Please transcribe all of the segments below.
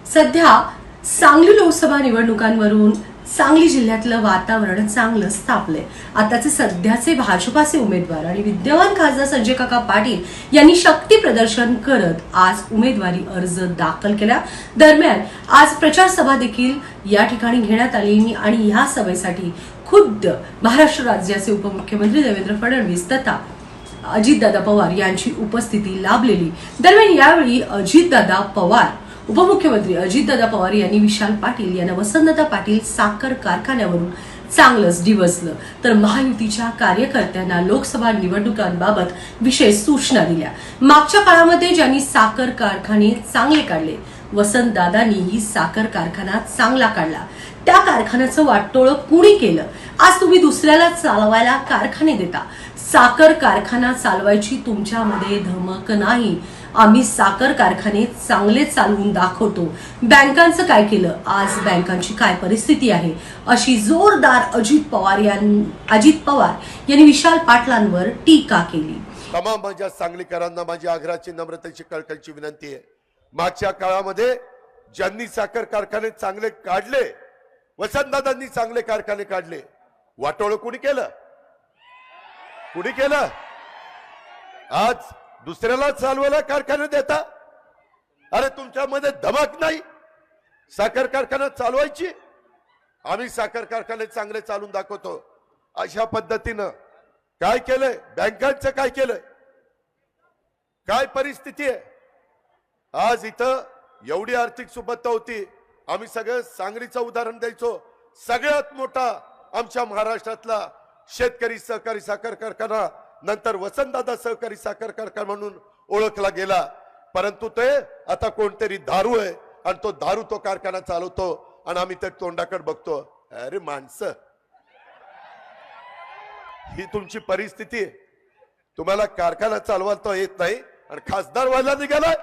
सध्या सांगली लोकसभा निवडणुकांवरून सांगली जिल्ह्यातलं वातावरण चांगलं तापलंय। आताचे सध्याचे भाजपाचे उमेदवार आणि विद्यमान खासदार संजय काका पाटील यांनी शक्ती प्रदर्शन करत आज उमेदवारी अर्ज दाखल केला। दरम्यान आज प्रचार सभा देखील या ठिकाणी घेण्यात आली आणि या सभेसाठी खुद्द महाराष्ट्र राज्याचे उपमुख्यमंत्री देवेंद्र फडणवीस तथा अजितदादा पवार यांची उपस्थिती लाभलेली। दरम्यान यावेळी अजितदादा पवार उपमुख्यमंत्री अजितदादा पवार यांनी विशाल पाटील यांना वसंतदादा पाटील साखर कारखान्यावरून चांगलंच डिवचलं, तर महायुतीच्या कार्यकर्त्यांना लोकसभा निवडणुकांबाबत विशेष सूचना दिल्या। मागच्या काळामध्ये ज्यांनी साखर कारखाने चांगले काढले, वसंतदादांनीही साखर कारखाना चांगला काढला, त्या कारखान्याचं वाटोळं कुणी केलं? आज तुम्ही दुसऱ्याला चालवायला कारखाने देता। साखर कारखाना चालवायची तुमच्यामध्ये धमक नाही। आम्ही साखर कारखाने चांगले चालवून दाखवतो। बँकांचं काय केलं? आज बँकांची काय परिस्थिती आहे? अशी जोरदार अजित पवार यांनी विशाल पाटलांवर टीका केली। तमाम माझ्या सांगलीकरांना माझी आग्रहाची नम्रतेची कळकळीची विनंती आहे। मागच्या काळामध्ये ज्यांनी साखर कारखाने चांगले काढले, वसंतदादांनी चांगले कारखाने काढले, वाटोळं कुणी केलं? कुणी केलं? आज दुसऱ्याला चालवायला कारखाने देता? अरे तुमच्यामध्ये धमक नाही साखर कारखाना चालवायची? आम्ही साखर कारखाने चांगले चालून दाखवतो। अशा पद्धतीनं काय केलंय? बँकांचं काय केलंय? काय परिस्थिती आहे? आज इथं एवढी आर्थिक सुबत्ता होती, आम्ही सगळं सांगलीचं उदाहरण द्यायचो। सगळ्यात मोठा आमच्या महाराष्ट्रातला शेतकरी सहकारी साखर कारखाना, नंतर वसंतदादा सहकारी साखर कारखाना म्हणून ओळखला गेला। परंतु ते आता कोणतरी दारू आहे आणि तो दारू तो कारखाना चालवतो आणि आम्ही त्या तोंडाकडे बघतो। अरे माणसं, ही तुमची परिस्थिती आहे। तुम्हाला कारखाना चालवता येत नाही आणि खासदार व्हायला निघालाय?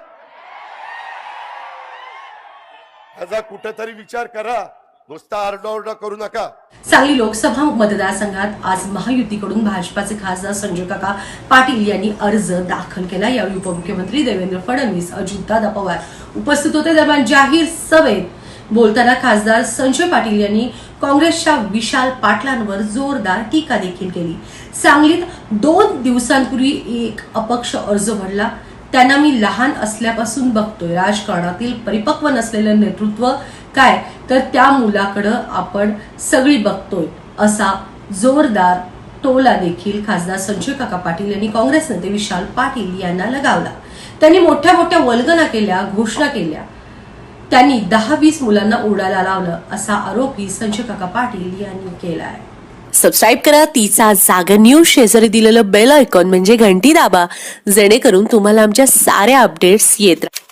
ह्याचा कुठेतरी विचार करा, नुसता आरडाओरडा करू नका। सांगली लोकसभा मतदारसंघात आज महायुतीकडून भाजपाचे खासदार संजय काका पाटील यांनी अर्ज दाखल केला। यावेळी उपमुख्यमंत्री देवेंद्र फडणवीस, अजितदादा पवार उपस्थित होते। दरम्यान जाहीर सभेत बोलताना खासदार संजय पाटील यांनी काँग्रेसच्या विशाल पाटलांवर जोरदार टीका देखील केली। सांगलीत 2 दिवसांपूर्वी एक अपक्ष अर्ज भरला। त्यांना मी लहान असल्यापासून बघतोय। राजकारणातील परिपक्व नसलेलं नेतृत्व काय, तर त्या मुलाकडे आपण सगळी बघतोय, असा जोरदार टोला देखील खासदार संजय काका पाटील यांनी काँग्रेस नेते विशाल पाटील यांना लगावला। त्यांनी मोठ्या मोठ्या वल्गना केल्या, घोषणा केल्या। त्यांनी 10-20 मुलांना उडाला लावलं, असा आरोपही संजय काका पाटील यांनी केलाय। सबस्क्राईब करा तिचा जागर न्यूज, शेजारी दिलेलं बेल आयकॉन म्हणजे घंटी दाबा, जेणेकरून तुम्हाला आमच्या साऱ्या अपडेट्स येत राहतील।